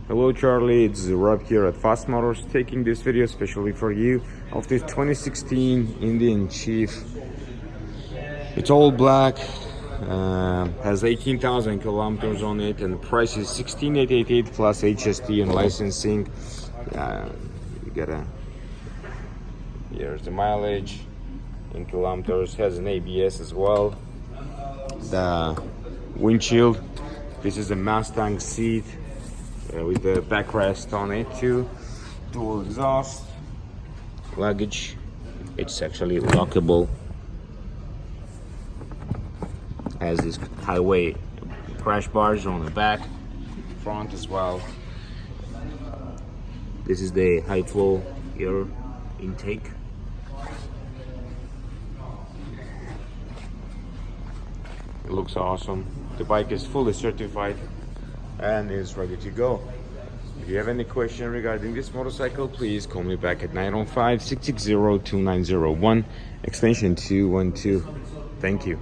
Hello Charlie, it's Rob here at Fast Motors, taking this video especially for you of this 2016 Indian Chief. It's all black, has 18,000 kilometers on it, and the price is 16,888 plus HST and licensing. You gotta, here's the mileage in kilometers, has an ABS as well. The windshield, this is a Mustang seat with the backrest on it too. Dual exhaust. Luggage, it's actually lockable. Has this highway crash bars on the back, front as well. This is the high flow air intake. It looks awesome. The bike is fully certified and is ready to go. If you have any question regarding this motorcycle, please call me back at 905-660-2901, extension 212. Thank you.